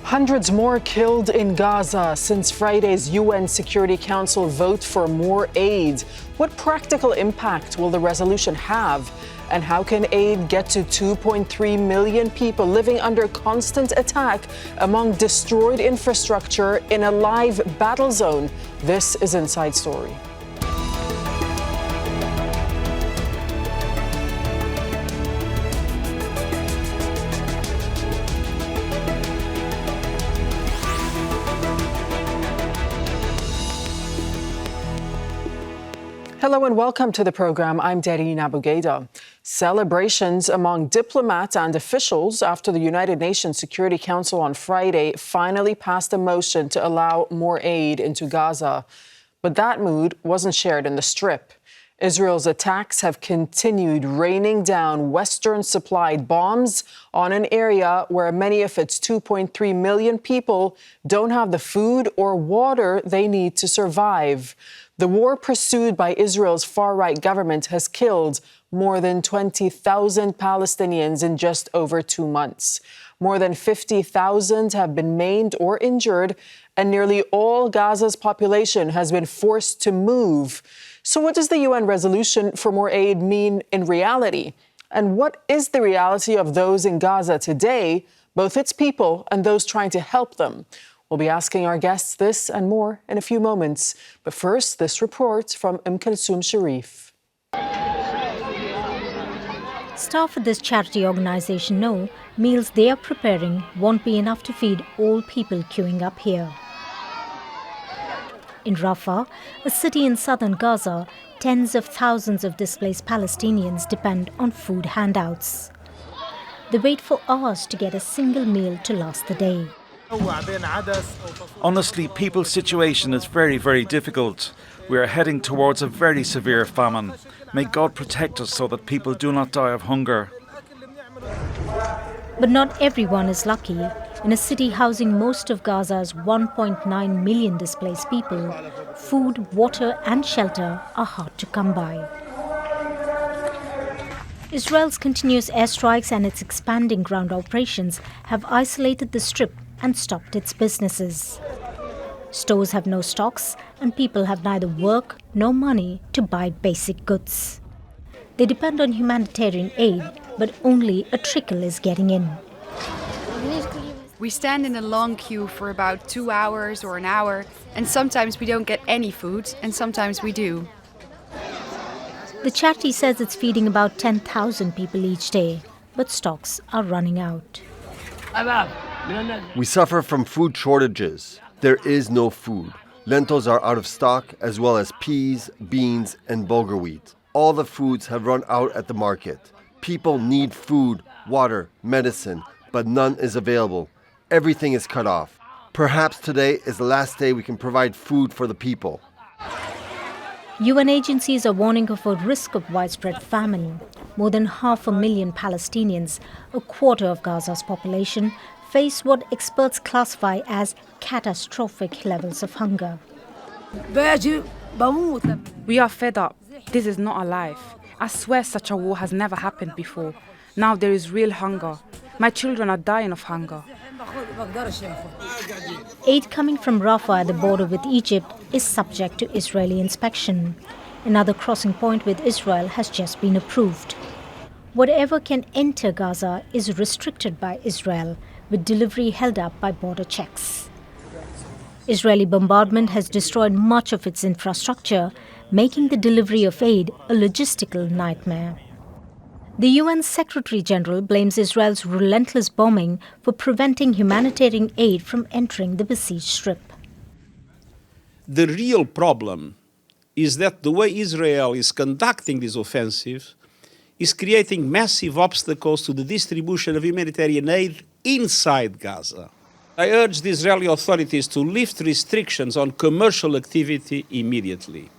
Hundreds more killed in Gaza since Friday's UN Security Council vote for more aid. What practical impact will the resolution have? And how can aid get to 2.3 million people living under constant attack among destroyed infrastructure in a live battle zone? This is Inside Story. Hello and welcome to the program. I'm Dareen Abughaida. Celebrations among diplomats and officials after the United Nations Security Council on Friday finally passed a motion to allow more aid into Gaza. But that mood wasn't shared in the Strip. Israel's attacks have continued, raining down Western-supplied bombs on an area where many of its 2.3 million people don't have the food or water they need to survive. The war pursued by Israel's far-right government has killed more than 20,000 Palestinians in just over 2 months. More than 50,000 have been maimed or injured, and nearly all Gaza's population has been forced to move. So what does the UN resolution for more aid mean in reality? And what is the reality of those in Gaza today, both its people and those trying to help them? We'll be asking our guests this and more in a few moments. But first, this report from Sharif. Staff at this charity organization know meals they are preparing won't be enough to feed all people queuing up here. In Rafah, a city in southern Gaza, tens of thousands of displaced Palestinians depend on food handouts. They wait for hours to get a single meal to last the day. Honestly, people's situation is very, very difficult. We are heading towards a very severe famine. May God protect us so that people do not die of hunger. But not everyone is lucky. In a city housing most of Gaza's 1.9 million displaced people, food, water and shelter are hard to come by. Israel's continuous airstrikes and its expanding ground operations have isolated the Strip and stopped its businesses. Stores have no stocks and people have neither work nor money to buy basic goods. They depend on humanitarian aid, but only a trickle is getting in. We stand in a long queue for about 2 hours or an hour, and sometimes we don't get any food, and sometimes we do. The charity says it's feeding about 10,000 people each day, but stocks are running out. We suffer from food shortages. There is no food. Lentils are out of stock, as well as peas, beans, and bulgur wheat. All the foods have run out at the market. People need food, water, medicine, but none is available. Everything is cut off. Perhaps today is the last day we can provide food for the people. UN agencies are warning of a risk of widespread famine. More than 500,000 Palestinians, a quarter of Gaza's population, face what experts classify as catastrophic levels of hunger. We are fed up. This is not our life. I swear such a war has never happened before. Now there is real hunger. My children are dying of hunger. Aid coming from Rafah at the border with Egypt is subject to Israeli inspection. Another crossing point with Israel has just been approved. Whatever can enter Gaza is restricted by Israel, with delivery held up by border checks. Israeli bombardment has destroyed much of its infrastructure, making the delivery of aid a logistical nightmare. The UN Secretary-General blames Israel's relentless bombing for preventing humanitarian aid from entering the besieged Strip. The real problem is that the way Israel is conducting this offensive is creating massive obstacles to the distribution of humanitarian aid inside Gaza. I urge the Israeli authorities to lift restrictions on commercial activity immediately.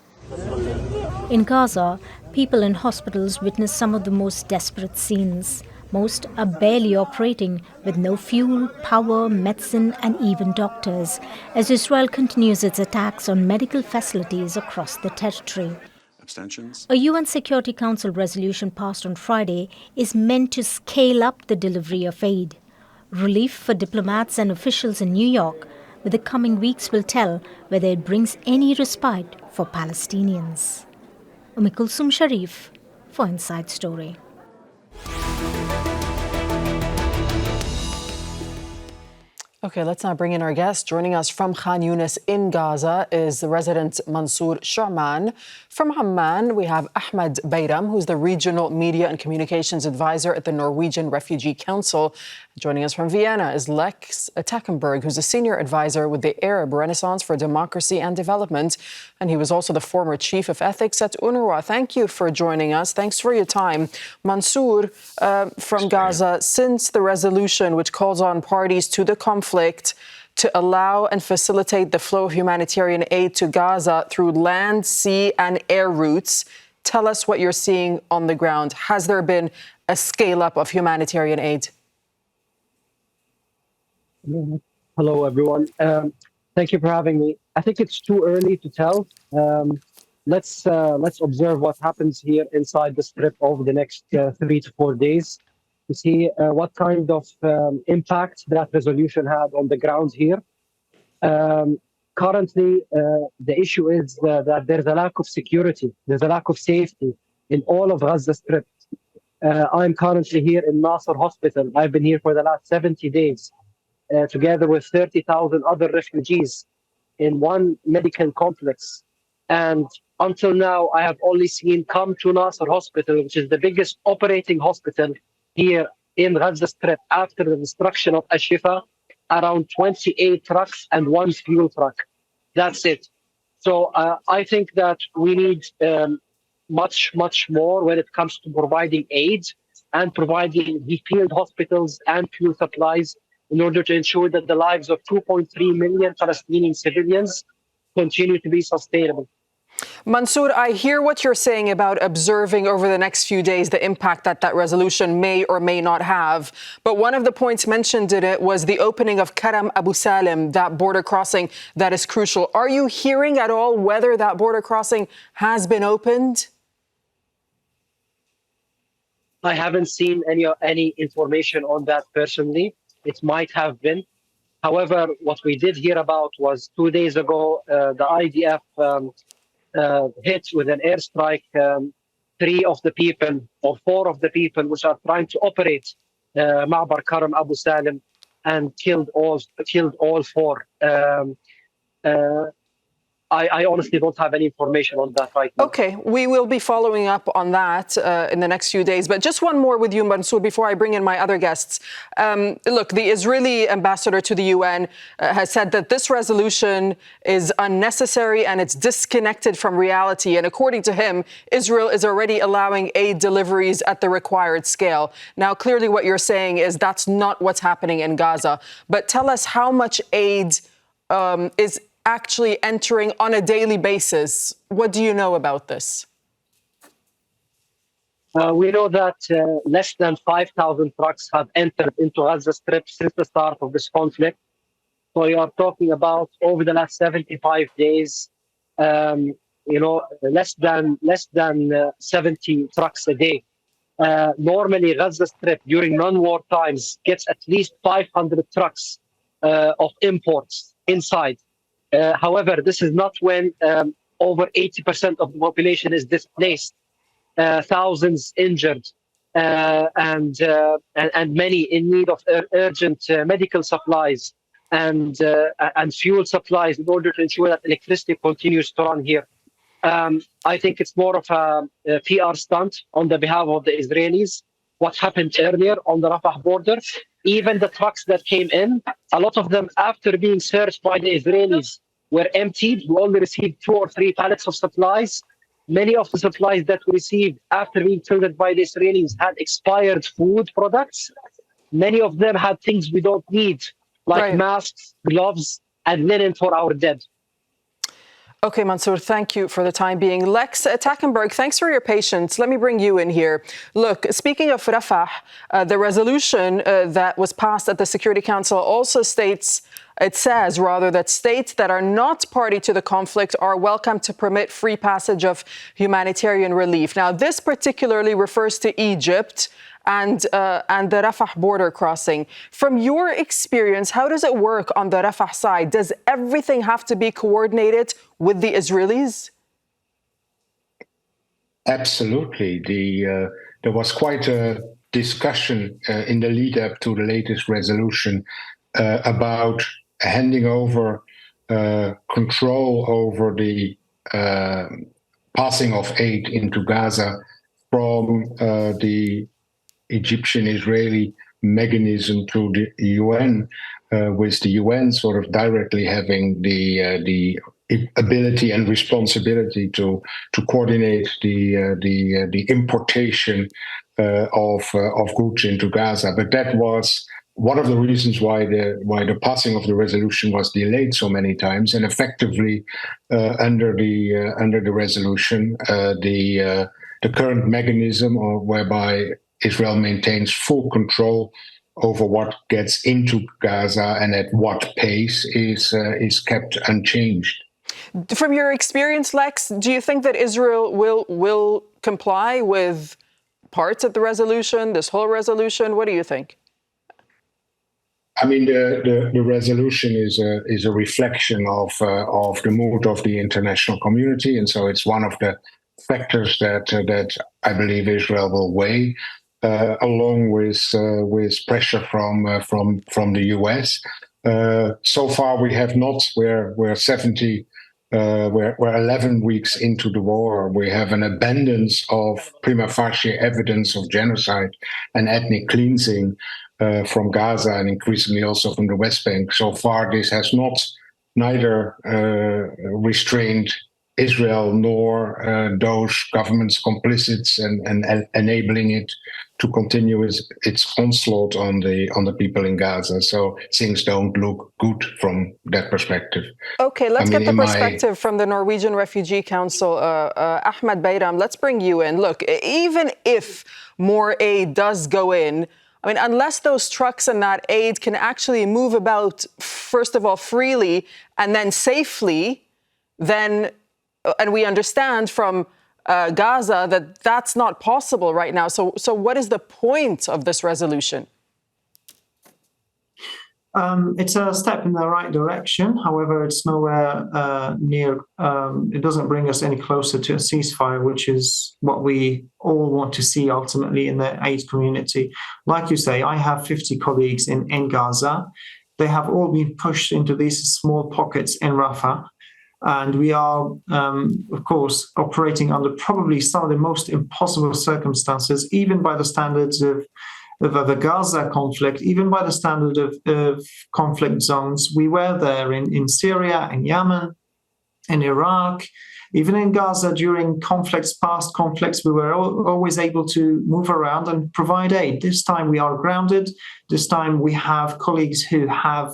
In Gaza, people in hospitals witness some of the most desperate scenes. Most are barely operating, with no fuel, power, medicine and even doctors, as Israel continues its attacks on medical facilities across the territory. Abstentions. A UN Security Council resolution passed on Friday is meant to scale up the delivery of aid. Relief for diplomats and officials in New York, but the coming weeks will tell whether it brings any respite for Palestinians. Kulsum Sharif for Inside Story. Okay, let's now bring in our guest. Joining us from Khan Yunis in Gaza is the resident Mansour Shouman. From Amman, we have Ahmed Bayram, who's the Regional Media and Communications Advisor at the Norwegian Refugee Council. Joining us from Vienna is Lex Takkenberg, who's a Senior Advisor with the Arab Renaissance for Democracy and Development. And he was also the former Chief of Ethics at UNRWA. Thank you for joining us. Thanks for your time. Mansour, from Gaza, since the resolution which calls on parties to the conflict to allow and facilitate the flow of humanitarian aid to Gaza through land, sea and air routes, tell us what you're seeing on the ground. Has there been a scale-up of humanitarian aid? Hello, everyone. Thank you for having me. I think it's too early to tell. Let's observe what happens here inside the Strip over the next 3 to 4 days to see what kind of impact that resolution had on the ground here. Currently, the issue is that there's a lack of security, there's a lack of safety in all of Gaza Strip. I'm currently here in Nasser Hospital. I've been here for the last 70 days. Together with 30,000 other refugees in one medical complex. And until now, I have only seen come to Nasser Hospital, which is the biggest operating hospital here in Gaza Strip after the destruction of Al-Shifa, around 28 trucks and 1 fuel truck. That's it. So I think that we need much more when it comes to providing aid and providing the field hospitals and fuel supplies in order to ensure that the lives of 2.3 million Palestinian civilians continue to be sustainable. Mansour, I hear what you're saying about observing over the next few days the impact that resolution may or may not have. But one of the points mentioned in it was the opening of Karam Abu Salim, that border crossing that is crucial. Are you hearing at all whether that border crossing has been opened? I haven't seen any information on that personally. It might have been. However, what we did hear about was 2 days ago, the IDF hit with an airstrike 3 of the people or 4 of the people which are trying to operate Ma'bar Karam Abu Salim and killed all 4. I honestly don't have any information on that right now. Okay, we will be following up on that in the next few days. But just one more with you, Mansour, before I bring in my other guests. Look, the Israeli ambassador to the UN has said that this resolution is unnecessary and it's disconnected from reality. And according to him, Israel is already allowing aid deliveries at the required scale. Now, clearly what you're saying is that's not what's happening in Gaza. But tell us how much aid is actually entering on a daily basis. What do you know about this? We know that less than 5,000 trucks have entered into Gaza Strip since the start of this conflict. So you are talking about over the last 75 days, less than 70 trucks a day. Normally, Gaza Strip during non-war times gets at least 500 trucks of imports inside. However, this is not when over 80% of the population is displaced, thousands injured, and many in need of urgent medical supplies and fuel supplies in order to ensure that electricity continues to run here. I think it's more of a PR stunt on the behalf of the Israelis. What happened earlier on the Rafah border, even the trucks that came in, a lot of them, after being searched by the Israelis, were emptied. We only received 2 or 3 pallets of supplies. Many of the supplies that we received after being filled by the Israelis had expired food products. Many of them had things we don't need, like masks, gloves, and linen for our dead. Okay, Mansour, thank you for the time being. Lex Takkenberg, thanks for your patience. Let me bring you in here. Look, speaking of Rafah, the resolution that was passed at the Security Council also says that states that are not party to the conflict are welcome to permit free passage of humanitarian relief. Now, this particularly refers to Egypt and the Rafah border crossing. From your experience, how does it work on the Rafah side? Does everything have to be coordinated with the Israelis? Absolutely. There was quite a discussion in the lead up to the latest resolution about handing over control over the passing of aid into Gaza from the Egyptian-Israeli mechanism to the UN, with the UN sort of directly having the ability and responsibility to coordinate the importation of goods into Gaza. But that was one of the reasons why the passing of the resolution was delayed so many times. And effectively, under the resolution, the current mechanism whereby Israel maintains full control over what gets into Gaza and at what pace is kept unchanged. From your experience, Lex, do you think that Israel will comply with parts of the resolution, this whole resolution? What do you think? I mean, the resolution is a reflection of the mood of the international community, and so it's one of the factors that I believe Israel will weigh, along with pressure from the US. So far, we have not. We're 11 weeks into the war. We have an abundance of prima facie evidence of genocide and ethnic cleansing from Gaza and increasingly also from the West Bank. So far, this has neither restrained Israel nor those governments complicit and enabling it to continue its onslaught on the people in Gaza. So things don't look good from that perspective. Okay, let's get the perspective from the Norwegian Refugee Council. Ahmed, Bayram, let's bring you in. Look, even if more aid does go in, I mean, unless those trucks and that aid can actually move about, first of all, freely and then safely, then, and we understand from Gaza that that's not possible right now. So what is the point of this resolution? It's a step in the right direction. However, it's nowhere near, it doesn't bring us any closer to a ceasefire, which is what we all want to see ultimately in the aid community. Like you say, I have 50 colleagues in Gaza. They have all been pushed into these small pockets in Rafah. And we are, of course, operating under probably some of the most impossible circumstances, even by the standards of the Gaza conflict, even by the standard of conflict zones. We were there in Syria, in Yemen, in Iraq, even in Gaza during past conflicts, we were always able to move around and provide aid. This time we are grounded. This time we have colleagues who have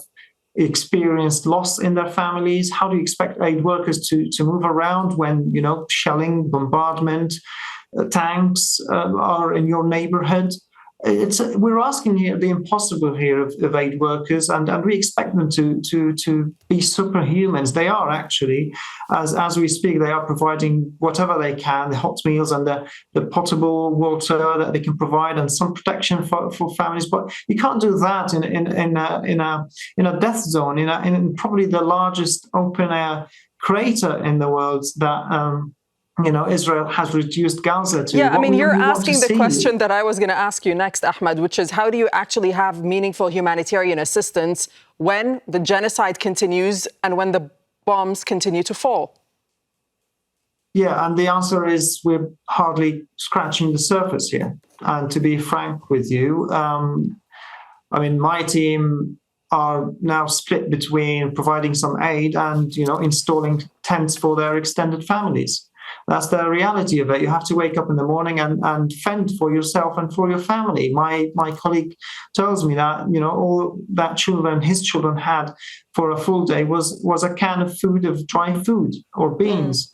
experienced loss in their families. How do you expect aid workers to move around when, shelling, bombardment, tanks are in your neighborhood? We're asking here the impossible here of aid workers, and we expect them to be superhumans. They are actually, as we speak, they are providing whatever they can, the hot meals and the potable water that they can provide, and some protection for families. But you can't do that in a death zone, in probably the largest open air crater in the world that. Israel has reduced Gaza to. Yeah, I mean, you're asking the question that I was going to ask you next, Ahmed, which is how do you actually have meaningful humanitarian assistance when the genocide continues and when the bombs continue to fall? Yeah, and the answer is we're hardly scratching the surface here. And to be frank with you, my team are now split between providing some aid and, installing tents for their extended families. That's the reality of it. You have to wake up in the morning and fend for yourself and for your family. My colleague tells me that, all that his children had for a full day was a can of food, of dry food or beans.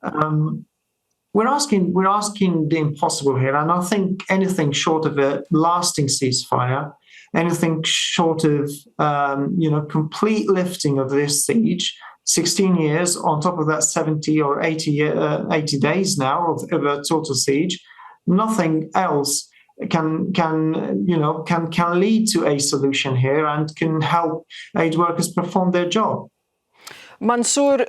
We're asking the impossible here. And I think anything short of a lasting ceasefire, anything short of, complete lifting of this siege, 16 years on top of that 70 or 80 days now of a total siege. Nothing else lead to a solution here and can help aid workers perform their job. Mansour,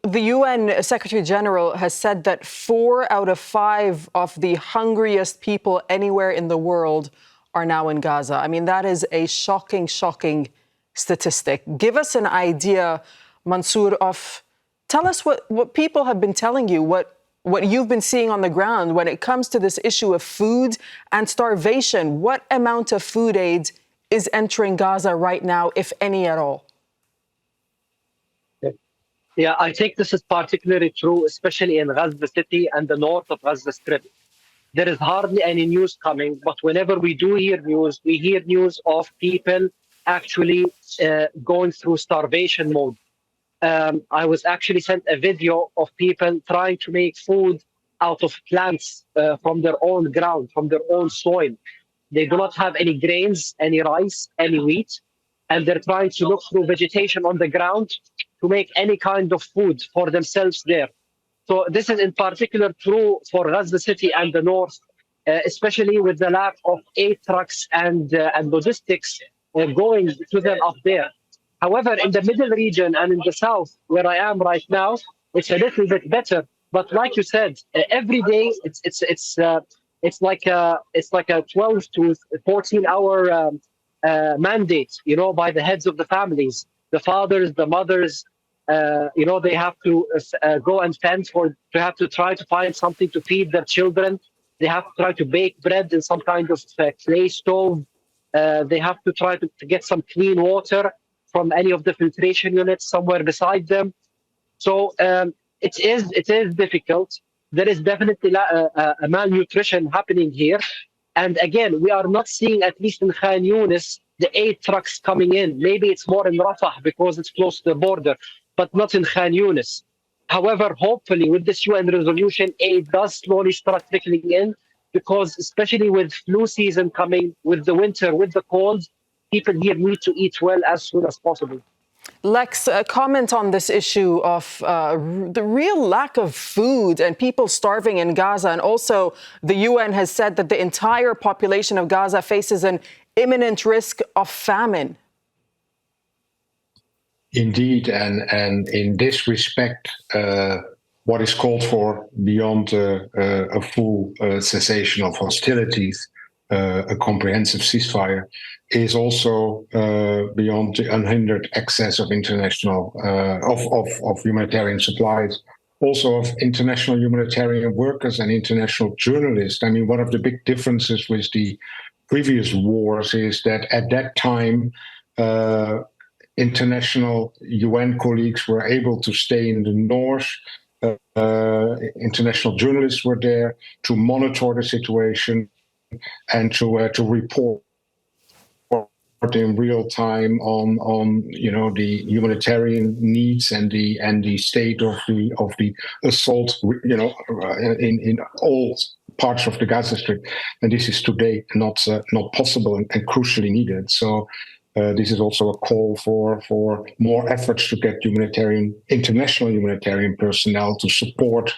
the UN Secretary General has said that 4 out of 5 of the hungriest people anywhere in the world are now in Gaza. I mean, that is a shocking statistic. Give us an idea, Mansour, tell us what people have been telling you, what you've been seeing on the ground when it comes to this issue of food and starvation. What amount of food aid is entering Gaza right now, if any at all? Yeah, I think this is particularly true, especially in Gaza City and the north of Gaza Strip. There is hardly any news coming, but whenever we do hear news, we hear news of people actually going through starvation mode. I was actually sent a video of people trying to make food out of plants from their own ground, from their own soil. They do not have any grains, any rice, any wheat, and they're trying to look through vegetation on the ground to make any kind of food for themselves there. So this is in particular true for Gaza City and the north, especially with the lack of aid trucks and logistics going to them up there. However, in the middle region and in the south, where I am right now, it's a little bit better. But like you said, every day it's like a 12 to 14-hour mandate, by the heads of the families, the fathers, the mothers. They have to go and fend to try to find something to feed their children. They have to try to bake bread in some kind of clay stove. They have to try to get some clean water from any of the filtration units somewhere beside them. So it is difficult. There is definitely a malnutrition happening here. And again, we are not seeing, at least in Khan Yunis, the aid trucks coming in. Maybe it's more in Rafah because it's close to the border, but not in Khan Yunis. However, hopefully with this UN resolution, aid does slowly start trickling in, because especially with flu season coming, with the winter, with the cold, people here need to eat well as soon as possible. Lex, comment on this issue of the real lack of food and people starving in Gaza. And also, the UN has said that the entire population of Gaza faces an imminent risk of famine. Indeed, and in this respect, what is called for beyond a full cessation of hostilities, a comprehensive ceasefire, is also beyond the unhindered access of international of humanitarian supplies, also of international humanitarian workers and international journalists. I mean, one of the big differences with the previous wars is that at that time, international UN colleagues were able to stay in the north. International journalists were there to monitor the situation and to report in real time on the humanitarian needs and the state of the assault in all parts of the Gaza Strip, and this is today not possible and crucially needed. So this is also a call for more efforts to get international humanitarian personnel to support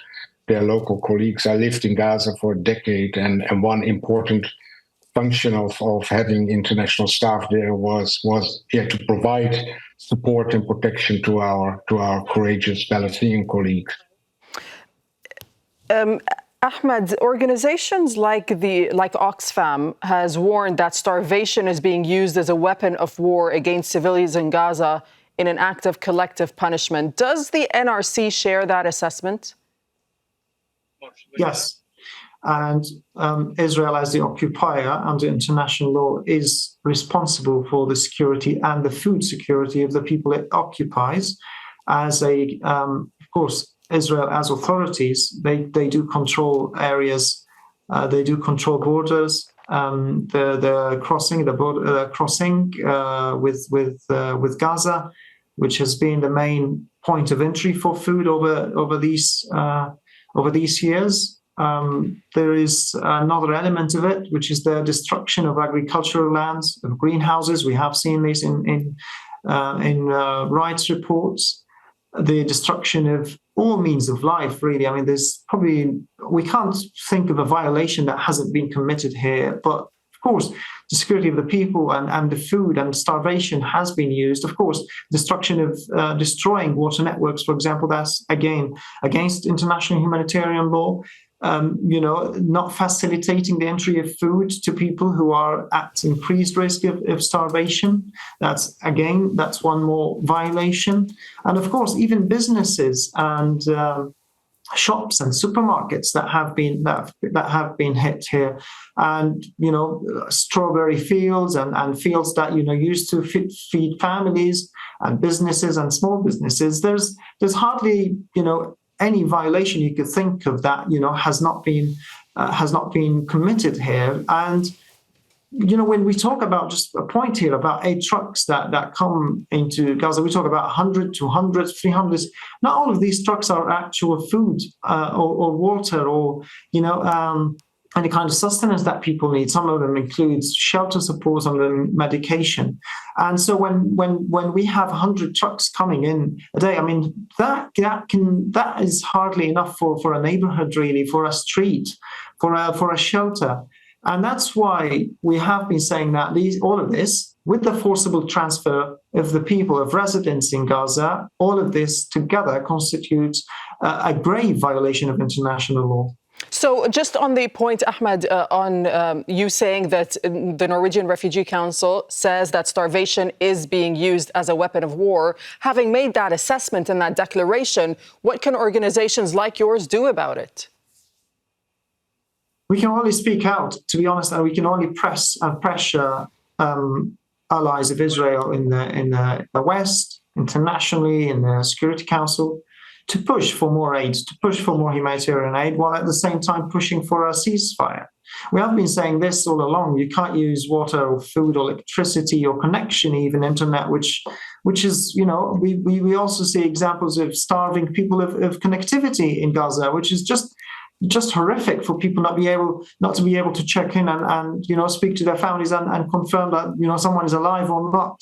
their local colleagues. I lived in Gaza for a decade, and one important function of having international staff there was to provide support and protection to our courageous Palestinian colleagues. Ahmed, organizations like Oxfam has warned that starvation is being used as a weapon of war against civilians in Gaza in an act of collective punishment. Does the NRC share that assessment? Yes. And Israel, as the occupier under international law, is responsible for the security and the food security of the people it occupies. Of course, Israel, as authorities, they do control areas, they do control borders. The crossing with Gaza, which has been the main point of entry for food over these years. There is another element of it, which is the destruction of agricultural lands, of greenhouses. We have seen this in rights reports. The destruction of all means of life, really. I mean, we can't think of a violation that hasn't been committed here, but of course, the security of the people and the food and starvation has been used. Of course, destruction of destroying water networks, for example, that's again against international humanitarian law. Not facilitating the entry of food to people who are at increased risk of starvation. That's one more violation. And of course, even businesses and shops and supermarkets that have been hit here, and strawberry fields and fields that used to feed families and businesses and small businesses. There's hardly any violation you could think of that has not been committed here. And when we talk about, just a point here about aid trucks that come into Gaza, we talk about 100, 200, 300. Not all of these trucks are actual food or water or any kind of sustenance that people need. Some of them includes shelter support, some of them medication. And so when we have 100 trucks coming in a day, I mean, that is hardly enough for a neighborhood, really, for a street, for a shelter. And that's why we have been saying that all of this, with the forcible transfer of the people, of residents in Gaza, all of this together constitutes a grave violation of international law. So just on the point, Ahmed, on you saying that the Norwegian Refugee Council says that starvation is being used as a weapon of war, having made that assessment and that declaration, what can organizations like yours do about it? We can only speak out, to be honest, and we can only pressure allies of Israel in the West, internationally, in the Security Council, to push for more aid, to push for more humanitarian aid, while at the same time pushing for a ceasefire. We have been saying this all along. You can't use water or food or electricity or connection, even internet, which is, we also see examples of starving people of connectivity in Gaza, which is just horrific for people not to be able to check in and speak to their families and confirm that someone is alive or not.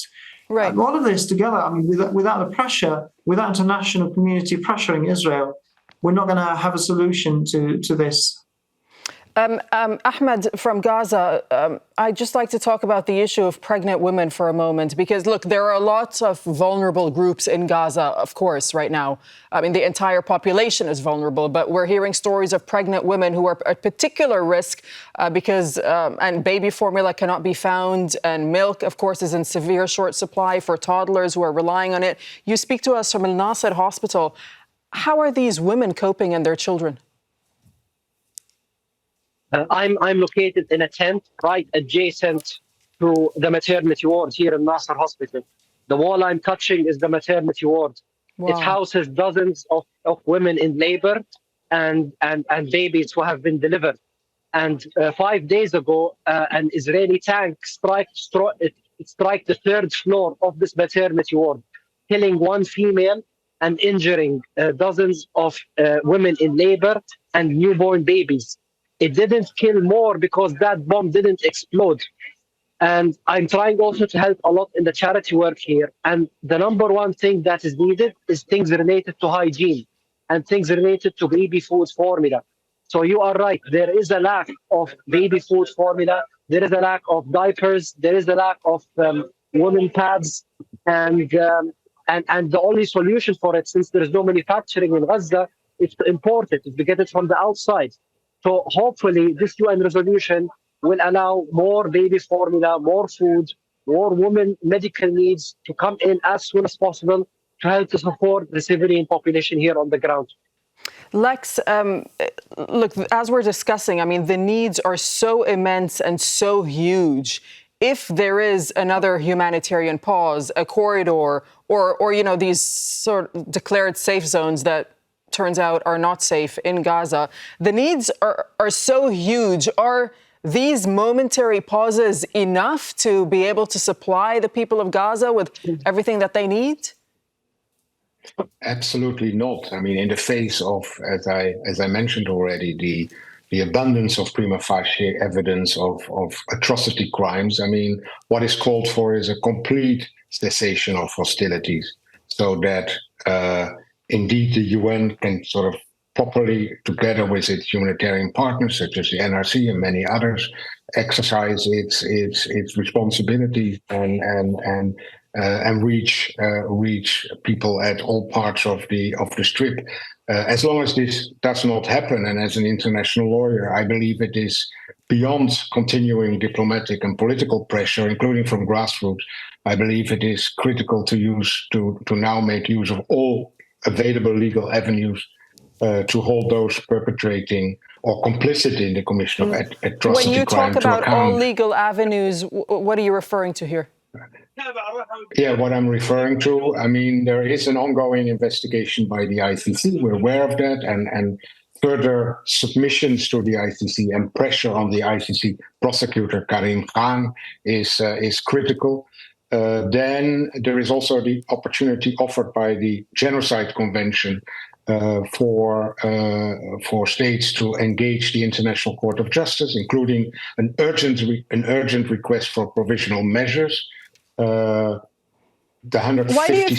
Right. All of this together, I mean, without the pressure, without international community pressuring Israel, we're not going to have a solution to this. Ahmed from Gaza, I'd just like to talk about the issue of pregnant women for a moment, because, look, there are lots of vulnerable groups in Gaza, of course, right now. I mean, the entire population is vulnerable, but we're hearing stories of pregnant women who are at particular risk because and baby formula cannot be found, and milk, of course, is in severe short supply for toddlers who are relying on it. You speak to us from Al Nasser Hospital. How are these women coping and their children? I'm located in a tent right adjacent to the maternity ward here in Nasser Hospital. The wall I'm touching is the maternity ward. Wow. It houses dozens of women in labor and babies who have been delivered. And 5 days ago, an Israeli tank struck the third floor of this maternity ward, killing one female and injuring dozens of women in labor and newborn babies. It didn't kill more because that bomb didn't explode. And I'm trying also to help a lot in the charity work here. And the number one thing that is needed is things related to hygiene and things related to baby food formula. So you are right. There is a lack of baby food formula. There is a lack of diapers. There is a lack of women pads. And the only solution for it, since there is no manufacturing in Gaza, is to import it, is to get it from the outside. So hopefully this UN resolution will allow more baby formula, more food, more women medical needs to come in as soon as possible to help to support the civilian population here on the ground. Lex, look, as we're discussing, I mean, the needs are so immense and so huge. If there is another humanitarian pause, a corridor, or these sort of declared safe zones that turns out are not safe in Gaza, the needs are so huge. Are these momentary pauses enough to be able to supply the people of Gaza with everything that they need? Absolutely not. I mean, in the face of, as I mentioned already, the abundance of prima facie evidence of atrocity crimes, I mean, what is called for is a complete cessation of hostilities, so that indeed the UN can sort of properly, together with its humanitarian partners such as the NRC and many others, exercise its responsibility and reach people at all parts of the Strip. As long as this does not happen, and as an international lawyer, I believe it is beyond continuing diplomatic and political pressure, including from grassroots. I believe it is critical to now make use of all available legal avenues to hold those perpetrating or complicit in the commission of atrocity crime to account. When you talk about all legal avenues, what are you referring to here? Yeah, what I'm referring to, I mean, there is an ongoing investigation by the ICC. We're aware of that, and further submissions to the ICC and pressure on the ICC prosecutor Karim Khan is critical. Then there is also the opportunity offered by the Genocide Convention for states to engage the International Court of Justice, including an urgent request for provisional measures. Why do you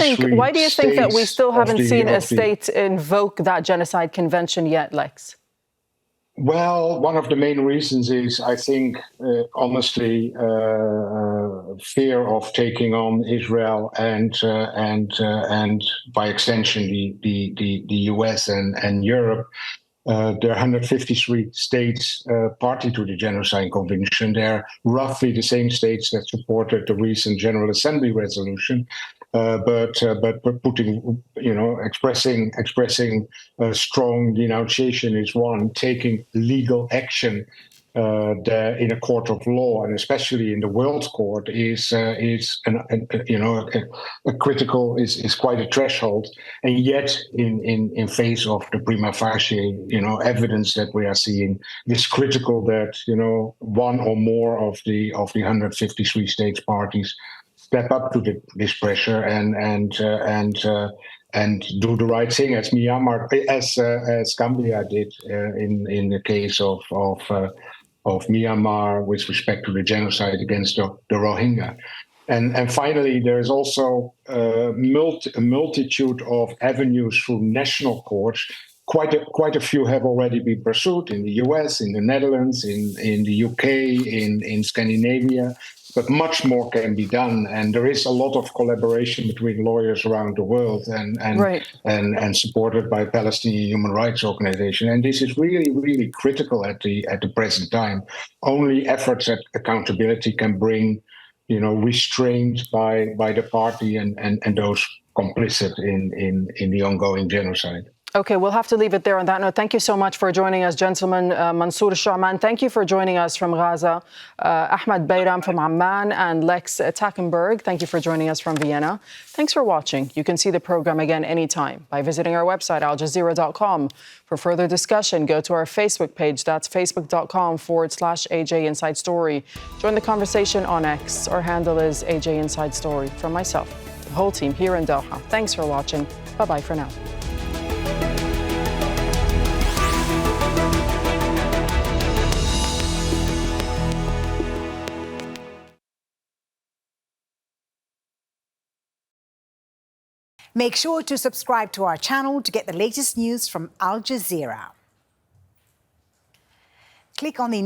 think that we still haven't seen a state invoke that Genocide Convention yet, Lex? Well, one of the main reasons is, I think, honestly, fear of taking on Israel and by extension the US and Europe. There are 153 states party to the Genocide Convention. They're roughly the same states that supported the recent General Assembly resolution, but putting, expressing strong denunciation is one. Taking legal action in a court of law, and especially in the World Court, is quite a threshold. And yet, in face of the prima facie, evidence that we are seeing, it's critical that one or more of the 153 states parties step up to this pressure and do the right thing, as Myanmar, as Gambia did in the case of Myanmar with respect to the genocide against the Rohingya. And finally, there is also a multitude of avenues through national courts. Quite a few have already been pursued in the US, in the Netherlands, in the UK, in Scandinavia, but much more can be done. And there is a lot of collaboration between lawyers around the world and supported by Palestinian human rights organizations. And this is really, really critical at the present time. Only efforts at accountability can bring restraint by the party and those complicit in the ongoing genocide. Okay, we'll have to leave it there on that note. Thank you so much for joining us, gentlemen. Mansour Shouman, thank you for joining us from Gaza. Ahmed Bayram from Amman and Lex Takkenberg, thank you for joining us from Vienna. Thanks for watching. You can see the program again anytime by visiting our website, aljazeera.com. For further discussion, go to our Facebook page. That's facebook.com/AJ Inside Story. Join the conversation on X. Our handle is AJ Inside Story. From myself, the whole team here in Doha. Thanks for watching. Bye-bye for now. Make sure to subscribe to our channel to get the latest news from Al Jazeera. Click on the